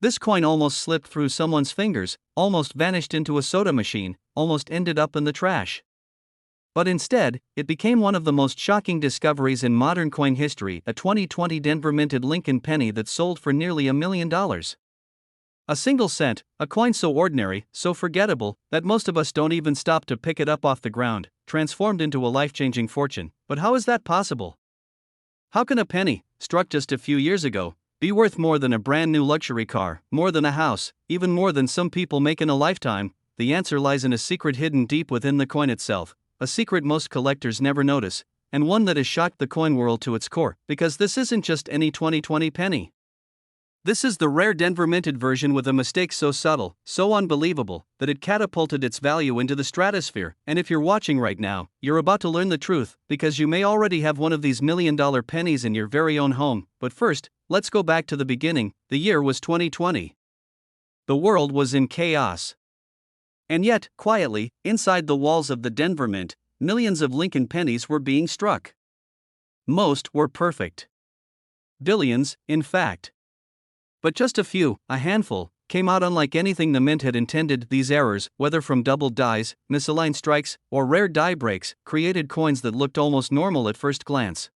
This coin almost slipped through someone's fingers, almost vanished into a soda machine, almost ended up in the trash. But instead, it became one of the most shocking discoveries in modern coin history, a 2020 Denver minted Lincoln penny that sold for nearly $1 million. A single cent, a coin so ordinary, so forgettable, that most of us don't even stop to pick it up off the ground, transformed into a life-changing fortune. But how is that possible? How can a penny, struck just a few years ago, be worth more than a brand new luxury car, more than a house, even more than some people make in a lifetime? The answer lies in a secret hidden deep within the coin itself, a secret most collectors never notice, and one that has shocked the coin world to its core, because this isn't just any 2020 penny. This is the rare Denver minted version with a mistake so subtle, so unbelievable, that it catapulted its value into the stratosphere. And if you're watching right now, you're about to learn the truth, because you may already have one of these $1 million pennies in your very own home. But first, let's go back to the beginning. The year was 2020. The world was in chaos. And yet, quietly, inside the walls of the Denver Mint, millions of Lincoln pennies were being struck. Most were perfect. Billions, in fact. But just a few, a handful, came out unlike anything the Mint had intended. These errors, whether from doubled dies, misaligned strikes, or rare die breaks, created coins that looked almost normal at first glance.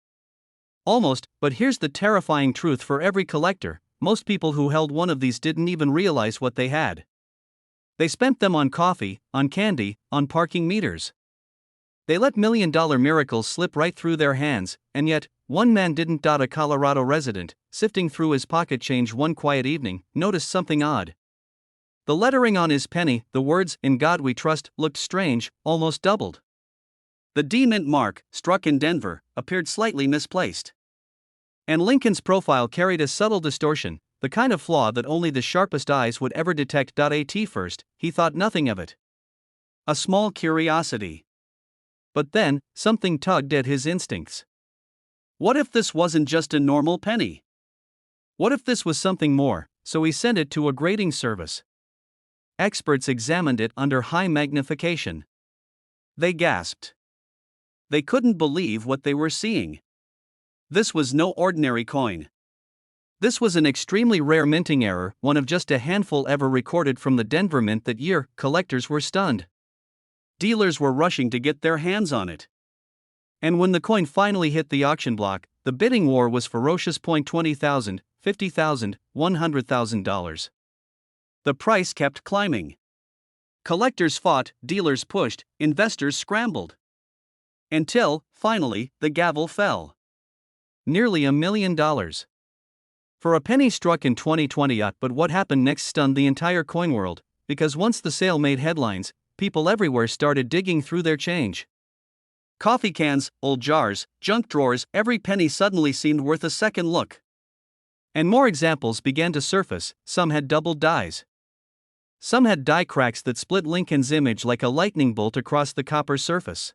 Almost, but here's the terrifying truth for every collector: most people who held one of these didn't even realize what they had. They spent them on coffee, on candy, on parking meters. They let $1 million miracles slip right through their hands, and yet, one man didn't. A Colorado resident, sifting through his pocket change one quiet evening, noticed something odd. The lettering on his penny, the words, "In God We Trust," looked strange, almost doubled. The D Mint mark, struck in Denver, appeared slightly misplaced. And Lincoln's profile carried a subtle distortion, the kind of flaw that only the sharpest eyes would ever detect. At first, he thought nothing of it. A small curiosity. But then, something tugged at his instincts. What if this wasn't just a normal penny? What if this was something more? So he sent it to a grading service. Experts examined it under high magnification. They gasped. They couldn't believe what they were seeing. This was no ordinary coin. This was an extremely rare minting error, one of just a handful ever recorded from the Denver Mint that year. Collectors were stunned. Dealers were rushing to get their hands on it. And when the coin finally hit the auction block, the bidding war was ferocious. $20,000, $50,000, $100,000. The price kept climbing. Collectors fought, dealers pushed, investors scrambled. Until, finally, the gavel fell. Nearly $1 million. For a penny struck in 2020. But what happened next stunned the entire coin world, because once the sale made headlines, people everywhere started digging through their change. Coffee cans, old jars, junk drawers, every penny suddenly seemed worth a second look. And more examples began to surface. Some had doubled dies. Some had die cracks that split Lincoln's image like a lightning bolt across the copper surface.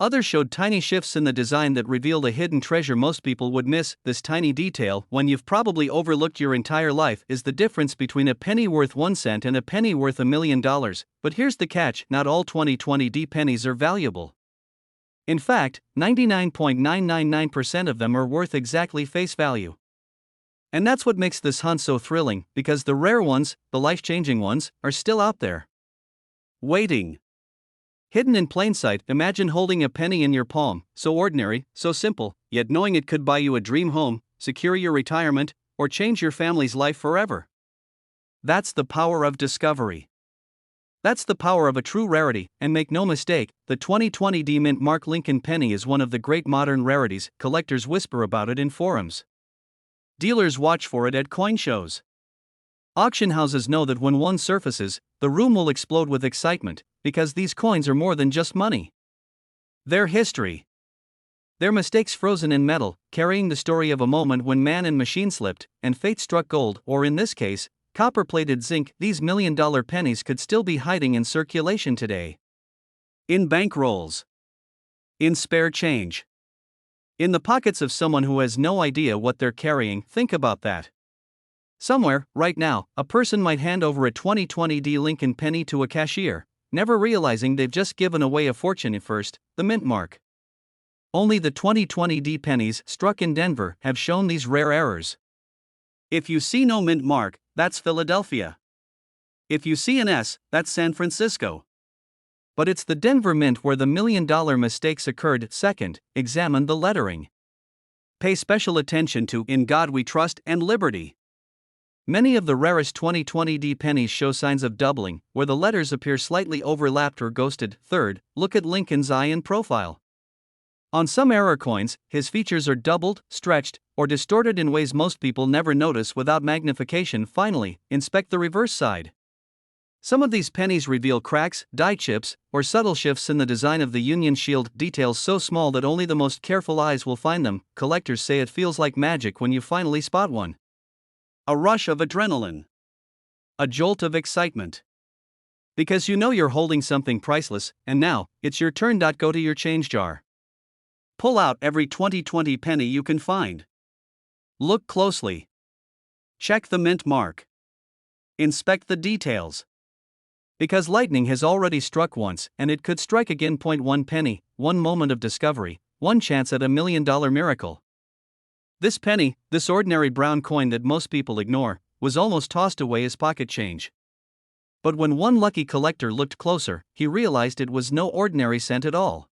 Others showed tiny shifts in the design that revealed a hidden treasure most people would miss. This tiny detail, one you've probably overlooked your entire life, is the difference between a penny worth 1 cent and a penny worth $1 million. But here's the catch: not all 2020 D pennies are valuable. In fact, 99.999% of them are worth exactly face value. And that's what makes this hunt so thrilling, because the rare ones, the life-changing ones, are still out there. Waiting. Hidden in plain sight. Imagine holding a penny in your palm, so ordinary, so simple, yet knowing it could buy you a dream home, secure your retirement, or change your family's life forever. That's the power of discovery. That's the power of a true rarity, and make no mistake, the 2020 D Mint Mark Lincoln penny is one of the great modern rarities. Collectors whisper about it in forums. Dealers watch for it at coin shows. Auction houses know that when one surfaces, the room will explode with excitement, because these coins are more than just money. They're history. They're mistakes frozen in metal, carrying the story of a moment when man and machine slipped, and fate struck gold, or in this case, copper-plated zinc. These $1 million pennies could still be hiding in circulation today. In bank rolls. In spare change. In the pockets of someone who has no idea what they're carrying. Think about that. Somewhere, right now, a person might hand over a 2020 D Lincoln penny to a cashier, never realizing they've just given away a fortune. At first, the mint mark. Only the 2020 D pennies struck in Denver have shown these rare errors. If you see no mint mark, that's Philadelphia. If you see an S, that's San Francisco. But it's the Denver Mint where the $1 million mistakes occurred. Second, examine the lettering. Pay special attention to "In God We Trust" and "Liberty." Many of the rarest 2020D pennies show signs of doubling, where the letters appear slightly overlapped or ghosted. Third, look at Lincoln's eye in profile. On some error coins, his features are doubled, stretched, or distorted in ways most people never notice without magnification. Finally, inspect the reverse side. Some of these pennies reveal cracks, die chips, or subtle shifts in the design of the Union Shield, details so small that only the most careful eyes will find them. Collectors say it feels like magic when you finally spot one. A rush of adrenaline. A jolt of excitement. Because you know you're holding something priceless, and now, it's your turn. Go to your change jar. Pull out every 2020 penny you can find. Look closely. Check the mint mark. Inspect the details. Because lightning has already struck once, and it could strike again. 1 penny, one moment of discovery, one chance at $1 million miracle. This penny, this ordinary brown coin that most people ignore, was almost tossed away as pocket change. But when one lucky collector looked closer, he realized it was no ordinary cent at all.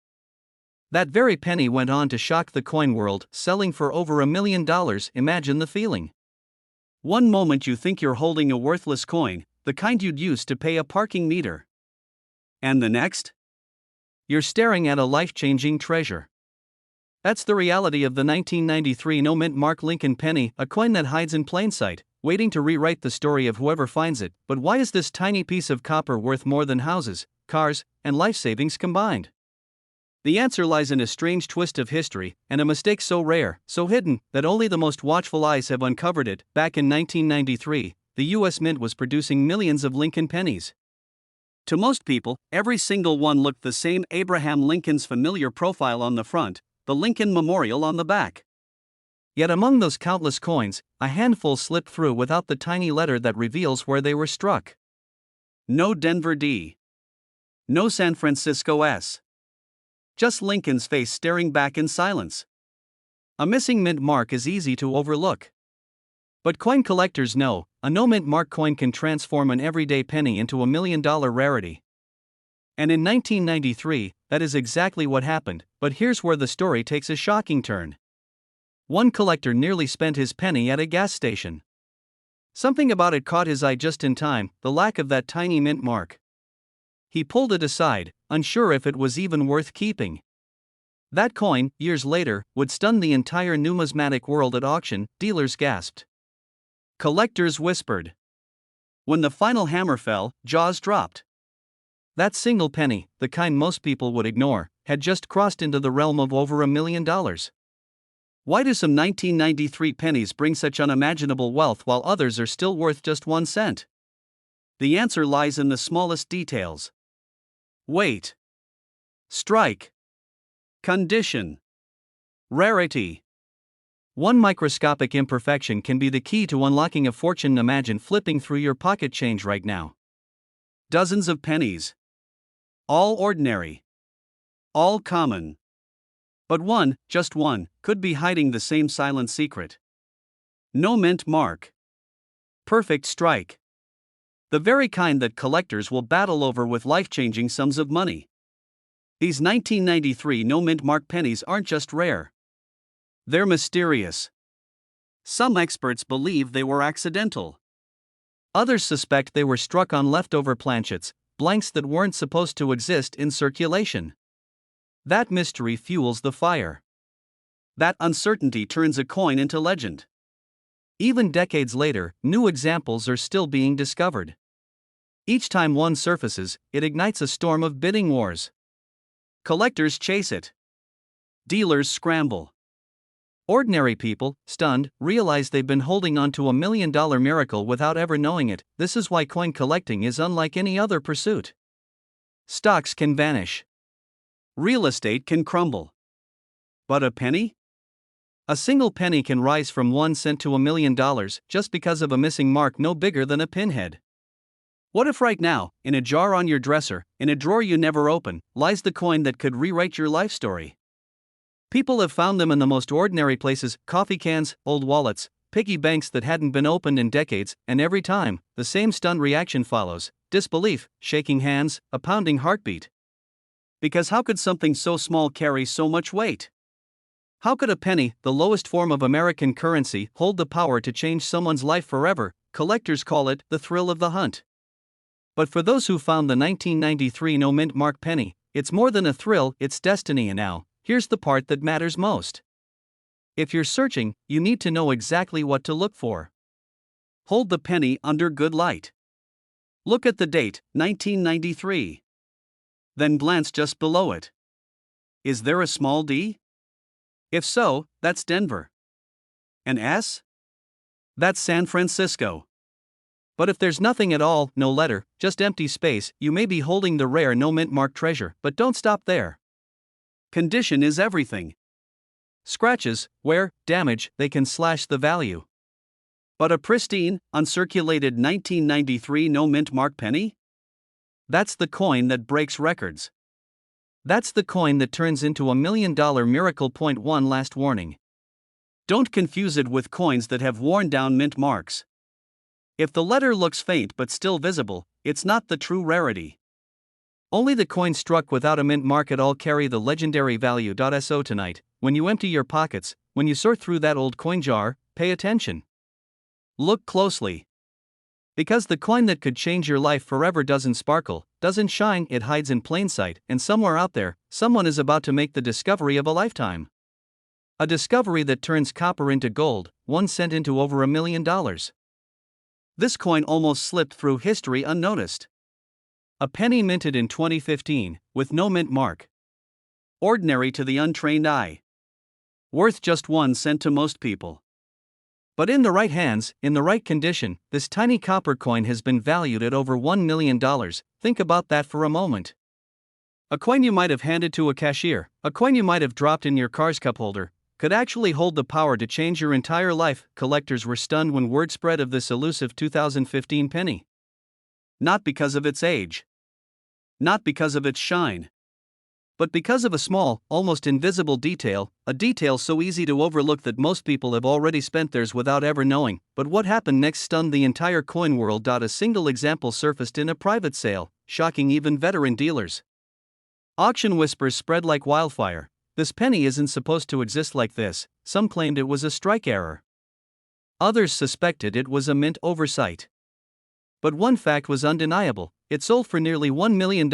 That very penny went on to shock the coin world, selling for over $1 million. Imagine the feeling. One moment you think you're holding a worthless coin, the kind you'd use to pay a parking meter. And the next? You're staring at a life-changing treasure. That's the reality of the 1993 no mint mark Lincoln penny, a coin that hides in plain sight, waiting to rewrite the story of whoever finds it. But why is this tiny piece of copper worth more than houses, cars, and life savings combined? The answer lies in a strange twist of history, and a mistake so rare, so hidden, that only the most watchful eyes have uncovered it. Back in 1993, the U.S. Mint was producing millions of Lincoln pennies. To most people, every single one looked the same: Abraham Lincoln's familiar profile on the front, the Lincoln Memorial on the back. Yet among those countless coins, a handful slipped through without the tiny letter that reveals where they were struck. No Denver D. No San Francisco S. Just Lincoln's face staring back in silence. A missing mint mark is easy to overlook. But coin collectors know, a no mint mark coin can transform an everyday penny into $1 million rarity. And in 1993, that is exactly what happened. But here's where the story takes a shocking turn. One collector nearly spent his penny at a gas station. Something about it caught his eye just in time: the lack of that tiny mint mark. He pulled it aside, unsure if it was even worth keeping. That coin, years later, would stun the entire numismatic world at auction. Dealers gasped. Collectors whispered. When the final hammer fell, jaws dropped. That single penny, the kind most people would ignore, had just crossed into the realm of over $1 million. Why do some 1993 pennies bring such unimaginable wealth while others are still worth just 1 cent? The answer lies in the smallest details. Weight, strike, condition, rarity. One microscopic imperfection can be the key to unlocking a fortune. Imagine flipping through your pocket change right now. Dozens of pennies. All ordinary. All common. But one, just one, could be hiding the same silent secret. No mint mark. Perfect strike. The very kind that collectors will battle over with life-changing sums of money. These 1993 no mint mark pennies aren't just rare. They're mysterious. Some experts believe they were accidental. Others suspect they were struck on leftover planchets, blanks that weren't supposed to exist in circulation. That mystery fuels the fire. That uncertainty turns a coin into legend. Even decades later, new examples are still being discovered. Each time one surfaces, it ignites a storm of bidding wars. Collectors chase it. Dealers scramble. Ordinary people, stunned, realize they've been holding on to $1 million miracle without ever knowing it. This is why coin collecting is unlike any other pursuit. Stocks can vanish. Real estate can crumble. But a penny? A single penny can rise from 1 cent to $1 million just because of a missing mark no bigger than a pinhead. What if right now, in a jar on your dresser, in a drawer you never open, lies the coin that could rewrite your life story? People have found them in the most ordinary places: coffee cans, old wallets, piggy banks that hadn't been opened in decades, and every time, the same stunned reaction follows: disbelief, shaking hands, a pounding heartbeat. Because how could something so small carry so much weight? How could a penny, the lowest form of American currency, hold the power to change someone's life forever? Collectors call it the thrill of the hunt. But for those who found the 1993 no-mint mark penny, it's more than a thrill, it's destiny. And now, here's the part that matters most. If you're searching, you need to know exactly what to look for. Hold the penny under good light. Look at the date, 1993. Then glance just below it. Is there a small d? If so, that's Denver. An S? That's San Francisco. But if there's nothing at all, no letter, just empty space, you may be holding the rare no-mint mark treasure. But don't stop there. Condition is everything. Scratches, wear, damage, they can slash the value. But a pristine, uncirculated 1993 no-mint mark penny? That's the coin that breaks records. That's the coin that turns into $1 million miracle. Point 1. Last warning. Don't confuse it with coins that have worn down mint marks. If the letter looks faint but still visible, it's not the true rarity. Only the coins struck without a mint mark at all carry the legendary value. So tonight, when you empty your pockets, when you sort through that old coin jar, pay attention. Look closely. Because the coin that could change your life forever doesn't sparkle, doesn't shine, it hides in plain sight, and somewhere out there, someone is about to make the discovery of a lifetime. A discovery that turns copper into gold, 1 cent into over $1 million. This coin almost slipped through history unnoticed. A penny minted in 2015, with no mint mark. Ordinary to the untrained eye. Worth just 1 cent to most people. But in the right hands, in the right condition, this tiny copper coin has been valued at over $1 million. Think about that for a moment. A coin you might have handed to a cashier, a coin you might have dropped in your car's cup holder, could actually hold the power to change your entire life. Collectors were stunned when word spread of this elusive 2015 penny. Not because of its age. Not because of its shine. But because of a small, almost invisible detail, a detail so easy to overlook that most people have already spent theirs without ever knowing. But what happened next stunned the entire coin world. A single example surfaced in a private sale, shocking even veteran dealers. Auction whispers spread like wildfire. This penny isn't supposed to exist like this. Some claimed it was a strike error. Others suspected it was a mint oversight. But one fact was undeniable: it sold for nearly $1 million,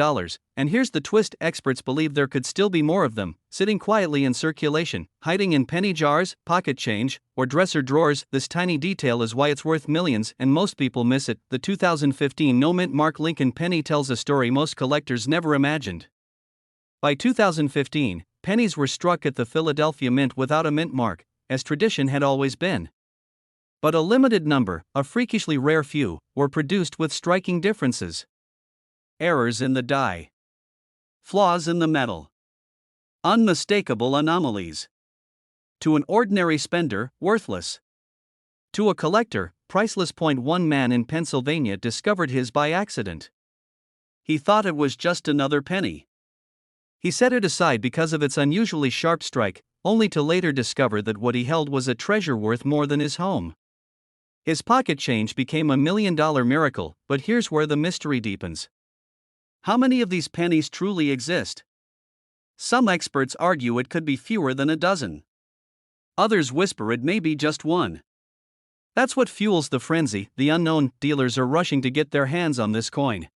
and here's the twist: experts believe there could still be more of them, sitting quietly in circulation, hiding in penny jars, pocket change, or dresser drawers. This tiny detail is why it's worth millions, and most people miss it. The 2015 no-mint mark Lincoln penny tells a story most collectors never imagined. By 2015, pennies were struck at the Philadelphia Mint without a mint mark, as tradition had always been. But a limited number, a freakishly rare few, were produced with striking differences. Errors in the die. Flaws in the metal. Unmistakable anomalies. To an ordinary spender, worthless. To a collector, priceless. One man in Pennsylvania discovered his by accident. He thought it was just another penny. He set it aside because of its unusually sharp strike, only to later discover that what he held was a treasure worth more than his home. His pocket change became $1 million miracle. But here's where the mystery deepens. How many of these pennies truly exist? Some experts argue it could be fewer than a dozen. Others whisper it may be just one. That's what fuels the frenzy. The unknown. Dealers are rushing to get their hands on this coin.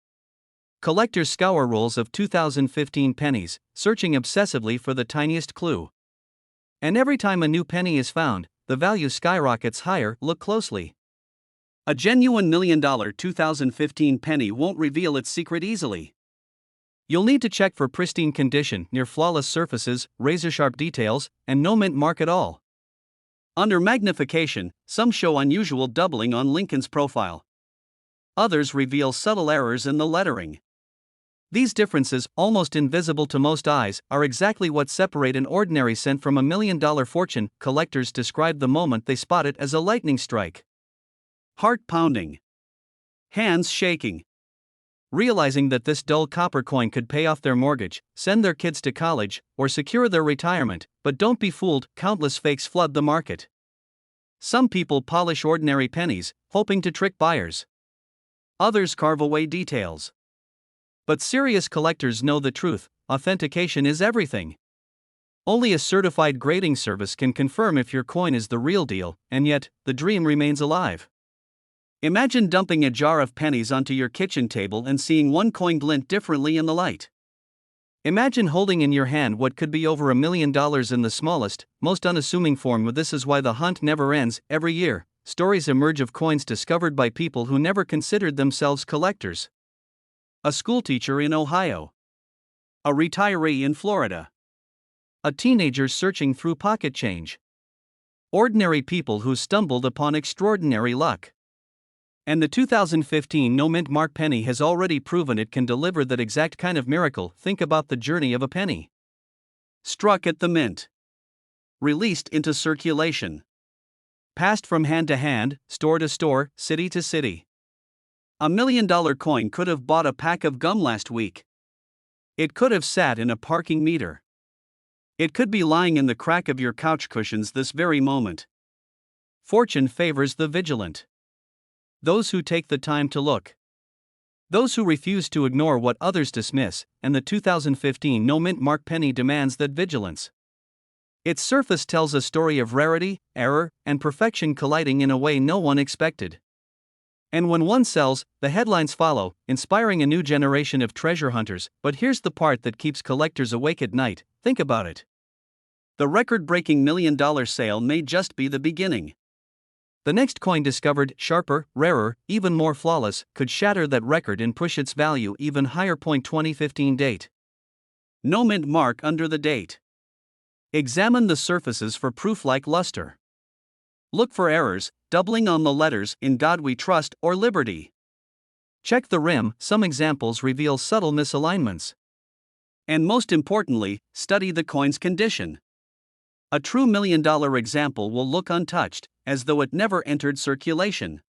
Collectors scour rolls of 2015 pennies, searching obsessively for the tiniest clue. And every time a new penny is found, the value skyrockets higher. Look closely. A genuine $1 million 2015 penny won't reveal its secret easily. You'll need to check for pristine condition, near flawless surfaces, razor-sharp details, and no mint mark at all. Under magnification, some show unusual doubling on Lincoln's profile. Others reveal subtle errors in the lettering. These differences, almost invisible to most eyes, are exactly what separate an ordinary cent from $1 million fortune. Collectors describe the moment they spot it as a lightning strike. Heart pounding. Hands shaking. Realizing that this dull copper coin could pay off their mortgage, send their kids to college, or secure their retirement. But don't be fooled, countless fakes flood the market. Some people polish ordinary pennies, hoping to trick buyers. Others carve away details. But serious collectors know the truth: authentication is everything. Only a certified grading service can confirm if your coin is the real deal, and yet, the dream remains alive. Imagine dumping a jar of pennies onto your kitchen table and seeing one coin glint differently in the light. Imagine holding in your hand what could be over $1 million in the smallest, most unassuming form. This is why the hunt never ends. Every year, stories emerge of coins discovered by people who never considered themselves collectors. A schoolteacher in Ohio. A retiree in Florida. A teenager searching through pocket change. Ordinary people who stumbled upon extraordinary luck. And the 2015 no-mint mark penny has already proven it can deliver that exact kind of miracle. Think about the journey of a penny. Struck at the mint. Released into circulation. Passed from hand to hand, store to store, city to city. $1 million coin could have bought a pack of gum last week. It could have sat in a parking meter. It could be lying in the crack of your couch cushions this very moment. Fortune favors the vigilant. Those who take the time to look. Those who refuse to ignore what others dismiss, and the 2015 no-mint mark penny demands that vigilance. Its surface tells a story of rarity, error, and perfection colliding in a way no one expected. And when one sells, the headlines follow, inspiring a new generation of treasure hunters. But here's the part that keeps collectors awake at night: think about it. The record-breaking $1 million sale may just be the beginning. The next coin discovered, sharper, rarer, even more flawless, could shatter that record and push its value even higher. 2015 date. No mint mark under the date. Examine the surfaces for proof like luster. Look for errors, doubling on the letters "In God We Trust" or "Liberty." Check the rim, some examples reveal subtle misalignments. And most importantly, study the coin's condition. A true $1 million example will look untouched, as though it never entered circulation.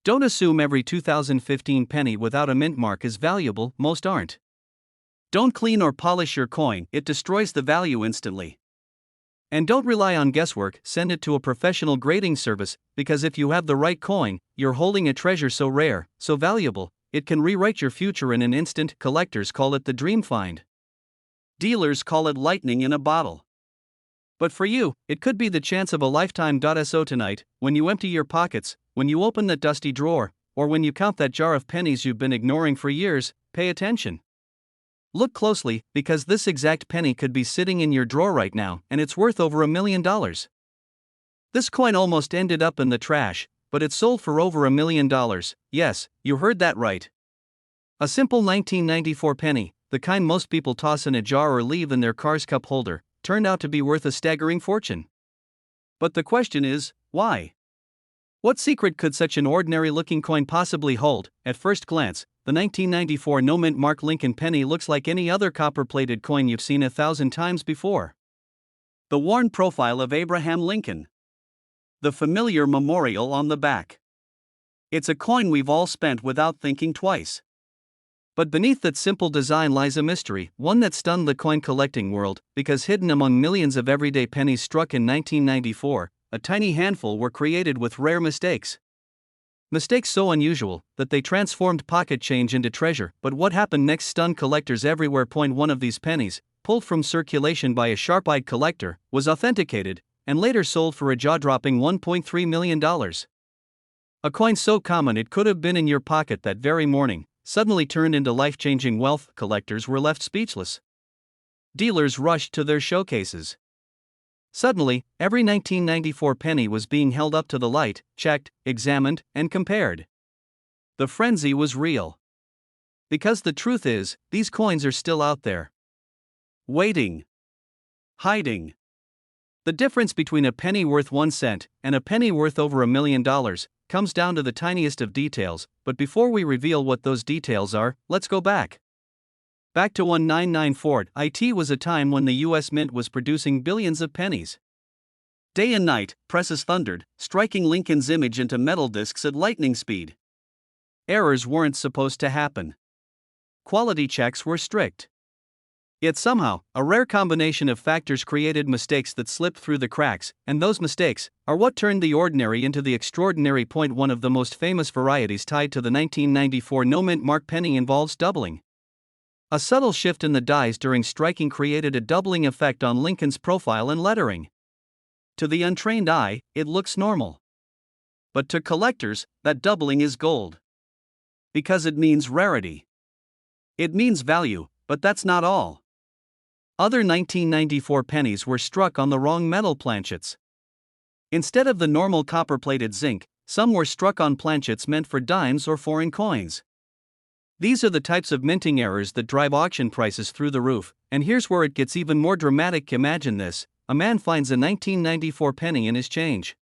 Don't assume every 2015 penny without a mint mark is valuable. Most aren't. Don't clean or polish your coin, it destroys the value instantly. And don't rely on guesswork, send it to a professional grading service, because if you have the right coin, you're holding a treasure so rare, so valuable, it can rewrite your future in an instant. Collectors call it the dream find. Dealers call it lightning in a bottle. But for you, it could be the chance of a lifetime. So tonight, when you empty your pockets, when you open that dusty drawer, or when you count that jar of pennies you've been ignoring for years, pay attention. Look closely, because this exact penny could be sitting in your drawer right now, and it's worth over $1 million. This coin almost ended up in the trash, but it sold for over $1 million. Yes, you heard that right. A simple 1994 penny, the kind most people toss in a jar or leave in their car's cup holder, turned out to be worth a staggering fortune. But the question is, why? What secret could such an ordinary-looking coin possibly hold? At first glance, the 1994 no-mint mark Lincoln penny looks like any other copper-plated coin you've seen 1,000 times before. The worn profile of Abraham Lincoln. The familiar memorial on the back. It's a coin we've all spent without thinking twice. But beneath that simple design lies a mystery, one that stunned the coin collecting world, because hidden among millions of everyday pennies struck in 1994, a tiny handful were created with rare mistakes. Mistakes so unusual that they transformed pocket change into treasure. But what happened next stunned collectors everywhere. One of these pennies, pulled from circulation by a sharp-eyed collector, was authenticated, and later sold for a jaw-dropping $1.3 million. A coin so common it could have been in your pocket that very morning, suddenly turned into life-changing wealth. Collectors were left speechless. Dealers rushed to their showcases. Suddenly, every 1994 penny was being held up to the light, checked, examined, and compared. The frenzy was real. Because the truth is, these coins are still out there. Waiting. Hiding. The difference between a penny worth 1 cent and a penny worth over $1 million comes down to the tiniest of details. But before we reveal what those details are, let's go back. Back to 1994. It was a time when the US Mint was producing billions of pennies. Day and night, presses thundered, striking Lincoln's image into metal discs at lightning speed. Errors weren't supposed to happen. Quality checks were strict. Yet somehow, a rare combination of factors created mistakes that slipped through the cracks, and those mistakes are what turned the ordinary into the extraordinary. One of the most famous varieties tied to the 1994 no-mint mark penny involves doubling. A subtle shift in the dies during striking created a doubling effect on Lincoln's profile and lettering. To the untrained eye, it looks normal. But to collectors, that doubling is gold. Because it means rarity. It means value, but that's not all. Other 1994 pennies were struck on the wrong metal planchets. Instead of the normal copper-plated zinc, some were struck on planchets meant for dimes or foreign coins. These are the types of minting errors that drive auction prices through the roof, and here's where it gets even more dramatic. Imagine this: a man finds a 1994 penny in his change.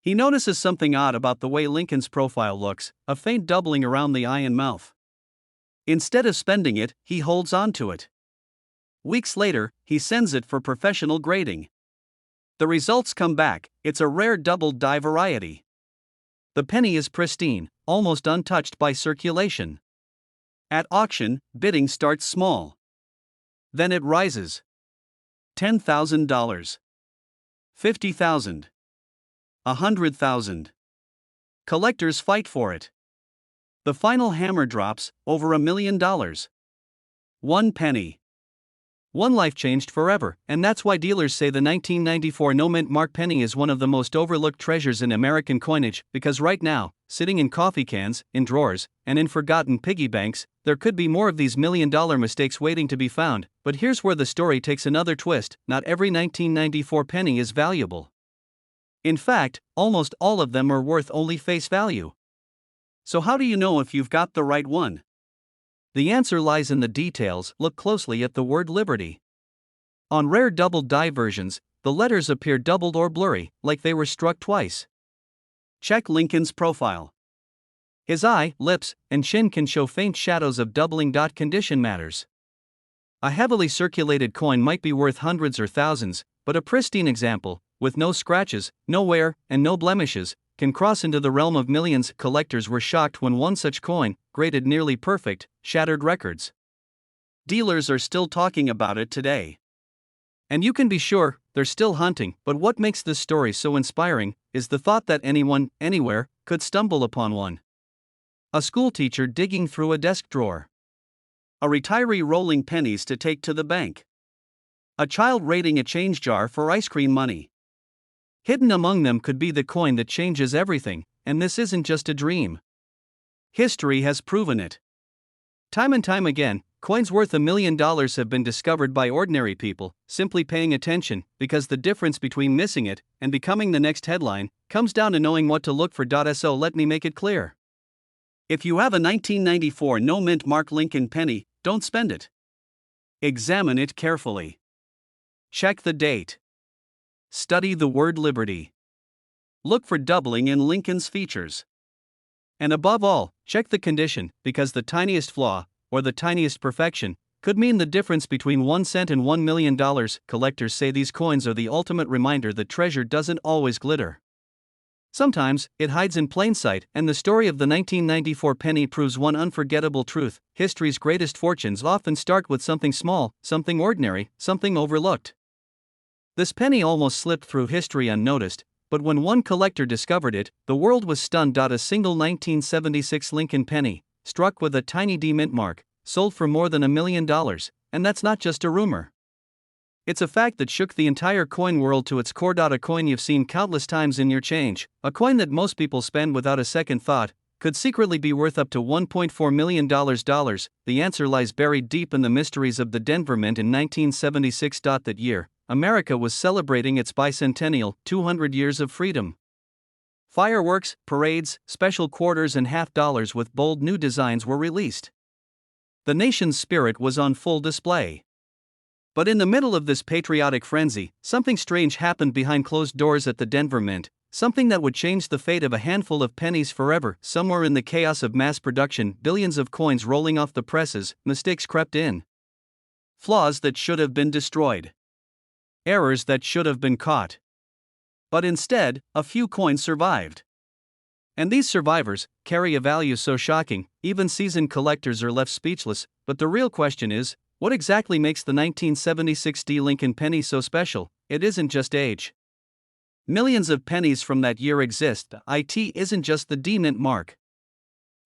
He notices something odd about the way Lincoln's profile looks, a faint doubling around the eye and mouth. Instead of spending it, he holds on to it. Weeks later, he sends it for professional grading. The results come back: it's a rare doubled die variety. The penny is pristine, almost untouched by circulation. At auction, bidding starts small. Then it rises. $10,000. $50,000. $100,000. Collectors fight for it. The final hammer drops, over $1 million. One penny. One life changed forever, and that's why dealers say the 1994 no-mint mark penny is one of the most overlooked treasures in American coinage, because right now, sitting in coffee cans, in drawers, and in forgotten piggy banks, there could be more of these million-dollar mistakes waiting to be found. But here's where the story takes another twist: not every 1994 penny is valuable. In fact, almost all of them are worth only face value. So how do you know if you've got the right one? The answer lies in the details. Look closely at the word Liberty. On rare double die versions, the letters appear doubled or blurry, like they were struck twice. Check Lincoln's profile. His eye, lips, and chin can show faint shadows of doubling. Condition matters. A heavily circulated coin might be worth hundreds or thousands, but a pristine example, with no scratches, no wear, and no blemishes, can cross into the realm of millions. Collectors were shocked when one such coin, graded nearly perfect, shattered records. Dealers are still talking about it today. And you can be sure, they're still hunting. But what makes this story so inspiring is the thought that anyone, anywhere, could stumble upon one. A schoolteacher digging through a desk drawer. A retiree rolling pennies to take to the bank. A child raiding a change jar for ice cream money. Hidden among them could be the coin that changes everything, and this isn't just a dream. History has proven it. Time and time again, coins worth $1 million have been discovered by ordinary people, simply paying attention, because the difference between missing it and becoming the next headline comes down to knowing what to look for. So let me make it clear. If you have a 1994 no-mint mark Lincoln penny, don't spend it. Examine it carefully. Check the date. Study the word Liberty. Look for doubling in Lincoln's features. And above all, check the condition, because the tiniest flaw, or the tiniest perfection, could mean the difference between 1 cent and $1 million. Collectors say these coins are the ultimate reminder that treasure doesn't always glitter. Sometimes, it hides in plain sight, and the story of the 1994 penny proves one unforgettable truth: history's greatest fortunes often start with something small, something ordinary, something overlooked. This penny almost slipped through history unnoticed, but when one collector discovered it, the world was stunned. A single 1976 Lincoln penny, struck with a tiny D mint mark, sold for more than $1 million, and that's not just a rumor. It's a fact that shook the entire coin world to its core. A coin you've seen countless times in your change, a coin that most people spend without a second thought, could secretly be worth up to $1.4 million. The answer lies buried deep in the mysteries of the Denver Mint in 1976. That year, America was celebrating its bicentennial, 200 years of freedom. Fireworks, parades, special quarters, and half dollars with bold new designs were released. The nation's spirit was on full display. But in the middle of this patriotic frenzy, something strange happened behind closed doors at the Denver Mint, something that would change the fate of a handful of pennies forever. Somewhere in the chaos of mass production, billions of coins rolling off the presses, mistakes crept in. Flaws that should have been destroyed. Errors that should have been caught. But instead, a few coins survived. And these survivors carry a value so shocking, even seasoned collectors are left speechless. But the real question is, What exactly makes the 1976 D Lincoln penny so special? It isn't just age. Millions of pennies from that year exist. It isn't just the D mint mark.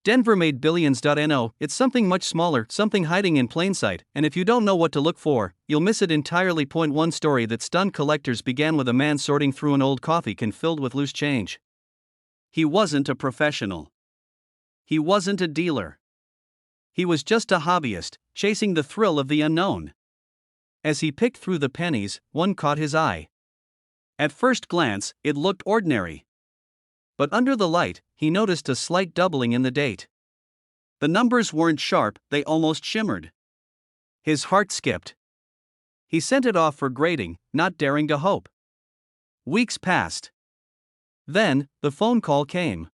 Denver made billions. No, it's something much smaller, something hiding in plain sight, and if you don't know what to look for, you'll miss it entirely. Point one story that stunned collectors began with a man sorting through an old coffee can filled with loose change. He wasn't a professional. He wasn't a dealer. He was just a hobbyist, chasing the thrill of the unknown. As he picked through the pennies, one caught his eye. At first glance, it looked ordinary. But under the light, he noticed a slight doubling in the date. The numbers weren't sharp, they almost shimmered. His heart skipped. He sent it off for grading, not daring to hope. Weeks passed. Then, the phone call came.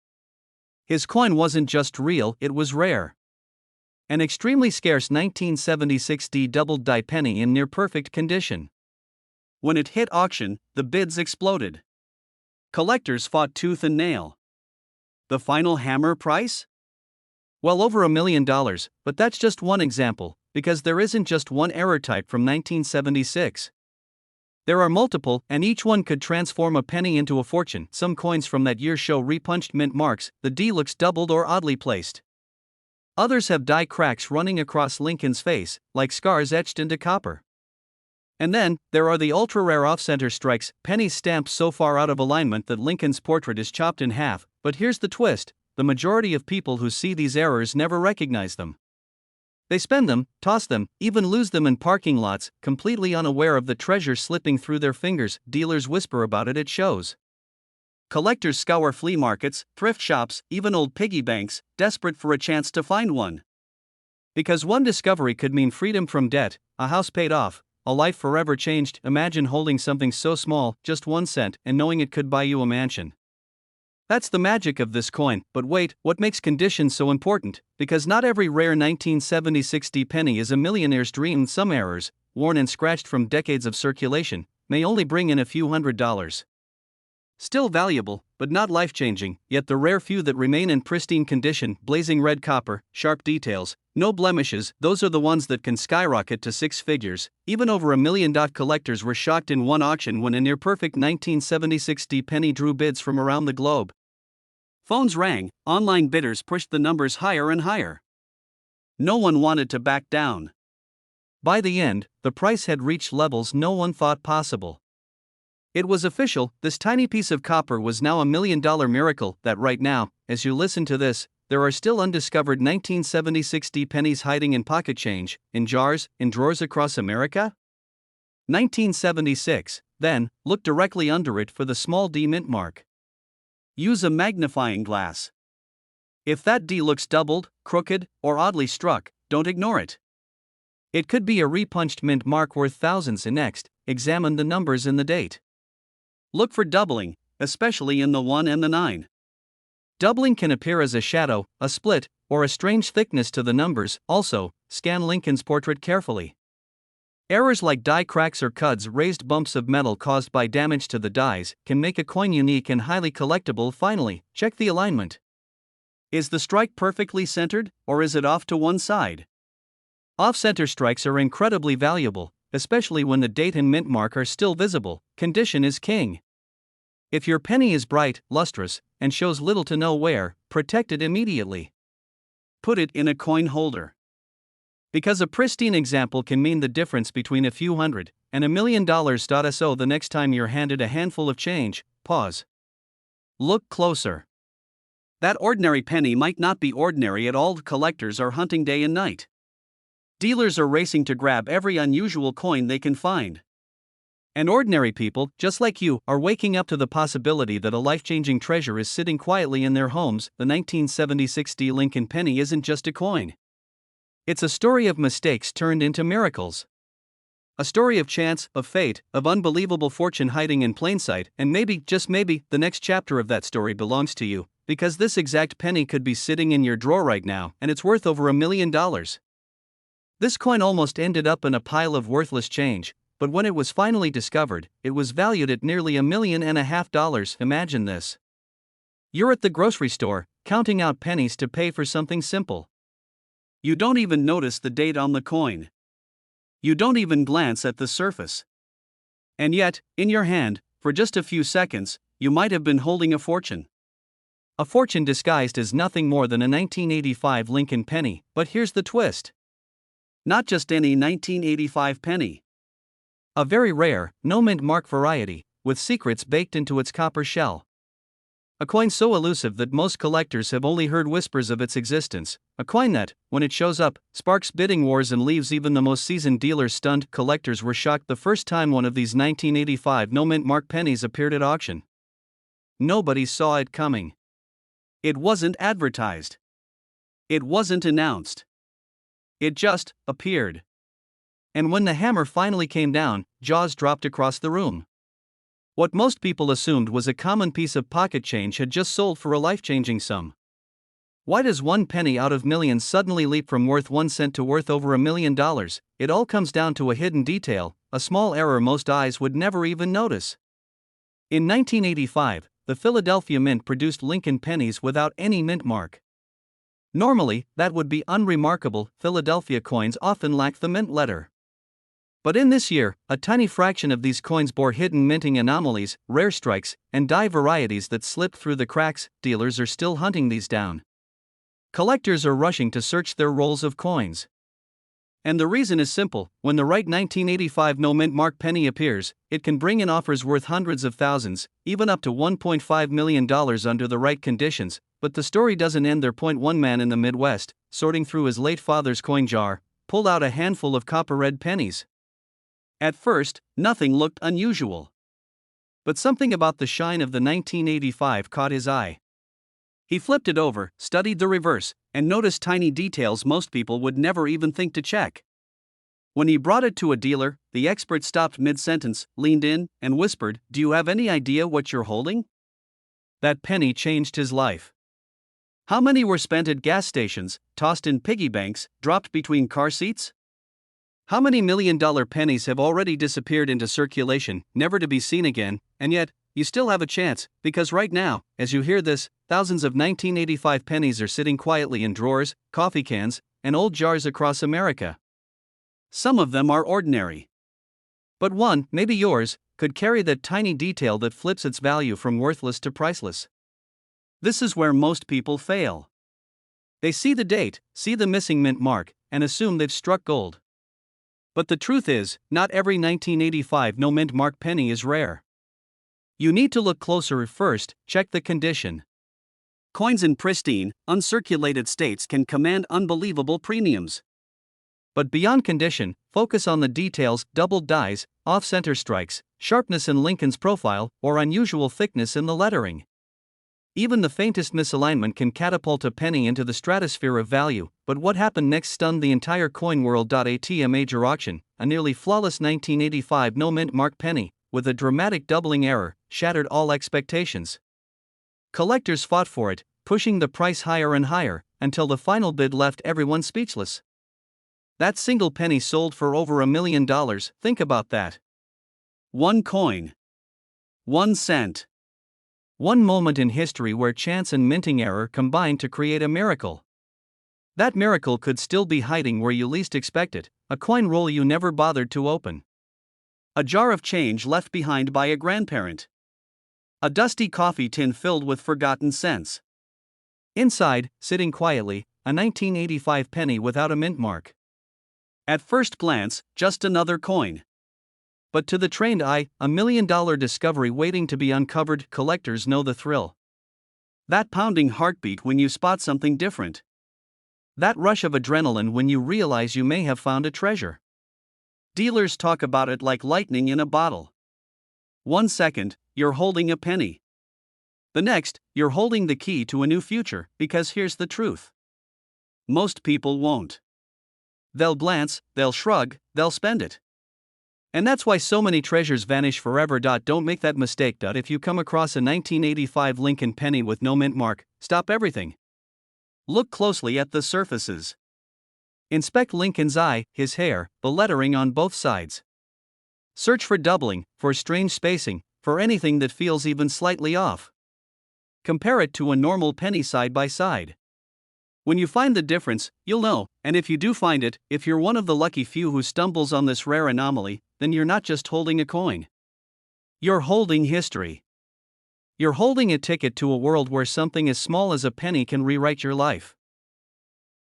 His coin wasn't just real, it was rare. An extremely scarce 1976 D doubled die penny in near perfect condition. When it hit auction, the bids exploded. Collectors fought tooth and nail. The final hammer price? Well over $1 million, but that's just one example, because there isn't just one error type from 1976. There are multiple, and each one could transform a penny into a fortune. Some coins from that year show repunched mint marks, the D looks doubled or oddly placed. Others have die cracks running across Lincoln's face, like scars etched into copper. And then, there are the ultra-rare off-center strikes, pennies stamped so far out of alignment that Lincoln's portrait is chopped in half. But here's the twist: the majority of people who see these errors never recognize them. They spend them, toss them, even lose them in parking lots, completely unaware of the treasure slipping through their fingers. Dealers whisper about it at shows. Collectors scour flea markets, thrift shops, even old piggy banks, desperate for a chance to find one. Because one discovery could mean freedom from debt, a house paid off, a life forever changed. Imagine holding something so small, just 1 cent, and knowing it could buy you a mansion. That's the magic of this coin. But wait, what makes condition so important? Because not every rare 1976 D penny is a millionaire's dream. Some errors, worn and scratched from decades of circulation, may only bring in a few $100s. Still valuable, but not life-changing. Yet the rare few that remain in pristine condition, blazing red copper, sharp details, no blemishes, those are the ones that can skyrocket to 6 figures, even over $1 million. Collectors were shocked in one auction when a near-perfect 1976 D penny drew bids from around the globe. Phones rang, online bidders pushed the numbers higher and higher. No one wanted to back down. By the end, the price had reached levels no one thought possible. It was official: this tiny piece of copper was now $1 million miracle. That right now, as you listen to this, there are still undiscovered 1976 D pennies hiding in pocket change, in jars, in drawers across America. 1976, then, look directly under it for the small D mint mark. Use a magnifying glass. If that D looks doubled, crooked, or oddly struck, don't ignore it. It could be a repunched mint mark worth thousands. Next, examine the numbers in the date. Look for doubling, especially in the 1 and the 9. Doubling can appear as a shadow, a split, or a strange thickness to the numbers. Also, scan Lincoln's portrait carefully. Errors like die cracks or cuds, raised bumps of metal caused by damage to the dies, can make a coin unique and highly collectible. Finally, check the alignment. Is the strike perfectly centered, or is it off to one side? Off-center strikes are incredibly valuable, especially when the date and mint mark are still visible. Condition is king. If your penny is bright, lustrous, and shows little to no wear, protect it immediately. Put it in a coin holder. Because a pristine example can mean the difference between a few hundred and $1 million. So the next time you're handed a handful of change, pause. Look closer. That ordinary penny might not be ordinary at all. Collectors are hunting day and night. Dealers are racing to grab every unusual coin they can find. And ordinary people, just like you, are waking up to the possibility that a life-changing treasure is sitting quietly in their homes. The 1976 D Lincoln penny isn't just a coin. It's a story of mistakes turned into miracles. A story of chance, of fate, of unbelievable fortune hiding in plain sight, and maybe, just maybe, the next chapter of that story belongs to you, because this exact penny could be sitting in your drawer right now, and it's worth over $1 million. This coin almost ended up in a pile of worthless change, but when it was finally discovered, it was valued at nearly $1.5 million. Imagine this. You're at the grocery store, counting out pennies to pay for something simple. You don't even notice the date on the coin. You don't even glance at the surface. And yet, in your hand, for just a few seconds, you might have been holding a fortune. A fortune disguised as nothing more than a 1985 Lincoln penny, but here's the twist. Not just any 1985 penny. A very rare, no mint mark variety, with secrets baked into its copper shell. A coin so elusive that most collectors have only heard whispers of its existence. A coin that, when it shows up, sparks bidding wars and leaves even the most seasoned dealers stunned. Collectors were shocked the first time one of these 1985 no mint mark pennies appeared at auction. Nobody saw it coming. It wasn't advertised. It wasn't announced. It just appeared. And when the hammer finally came down, jaws dropped across the room. What most people assumed was a common piece of pocket change had just sold for a life-changing sum. Why does one penny out of millions suddenly leap from worth 1 cent to worth over $1 million? It all comes down to a hidden detail, a small error most eyes would never even notice. In 1985, the Philadelphia Mint produced Lincoln pennies without any mint mark. Normally, that would be unremarkable. Philadelphia coins often lack the mint letter. But in this year, a tiny fraction of these coins bore hidden minting anomalies, rare strikes, and die varieties that slipped through the cracks. Dealers are still hunting these down. Collectors are rushing to search their rolls of coins. And the reason is simple: when the right 1985 no mint mark penny appears, it can bring in offers worth hundreds of thousands, even up to $1.5 million under the right conditions. But the story doesn't end there. One man in the Midwest, sorting through his late father's coin jar, pulled out a handful of copper-red pennies. At first, nothing looked unusual. But something about the shine of the 1985 caught his eye. He flipped it over, studied the reverse, and noticed tiny details most people would never even think to check. When he brought it to a dealer, the expert stopped mid-sentence, leaned in, and whispered, "Do you have any idea what you're holding?" That penny changed his life. How many were spent at gas stations, tossed in piggy banks, dropped between car seats? How many million-dollar pennies have already disappeared into circulation, never to be seen again? And yet, you still have a chance, because right now, as you hear this, thousands of 1985 pennies are sitting quietly in drawers, coffee cans, and old jars across America. Some of them are ordinary. But one, maybe yours, could carry that tiny detail that flips its value from worthless to priceless. This is where most people fail. They see the date, see the missing mint mark, and assume they've struck gold. But the truth is, not every 1985 no mint mark penny is rare. You need to look closer first. Check the condition. Coins in pristine, uncirculated states can command unbelievable premiums. But beyond condition, focus on the details: doubled dies, off-center strikes, sharpness in Lincoln's profile, or unusual thickness in the lettering. Even the faintest misalignment can catapult a penny into the stratosphere of value. But what happened next stunned the entire coin world. At a major auction, a nearly flawless 1985 no mint mark penny, with a dramatic doubling error, shattered all expectations. Collectors fought for it, pushing the price higher and higher, until the final bid left everyone speechless. That single penny sold for over $1 million. Think about that. One coin. 1 cent. One moment in history where chance and minting error combined to create a miracle. That miracle could still be hiding where you least expect it: a coin roll you never bothered to open. A jar of change left behind by a grandparent. A dusty coffee tin filled with forgotten cents. Inside, sitting quietly, a 1985 penny without a mint mark. At first glance, just another coin. But to the trained eye, $1 million discovery waiting to be uncovered. Collectors know the thrill. That pounding heartbeat when you spot something different. That rush of adrenaline when you realize you may have found a treasure. Dealers talk about it like lightning in a bottle. 1 second, you're holding a penny. The next, you're holding the key to a new future. Because here's the truth: most people won't. They'll glance, they'll shrug, they'll spend it. And that's why so many treasures vanish forever. Don't make that mistake. If you come across a 1985 Lincoln penny with no mint mark, stop everything. Look closely at the surfaces. Inspect Lincoln's eye, his hair, the lettering on both sides. Search for doubling, for strange spacing, for anything that feels even slightly off. Compare it to a normal penny side by side. When you find the difference, you'll know, and if you do find it, if you're one of the lucky few who stumbles on this rare anomaly, then you're not just holding a coin. You're holding history. You're holding a ticket to a world where something as small as a penny can rewrite your life.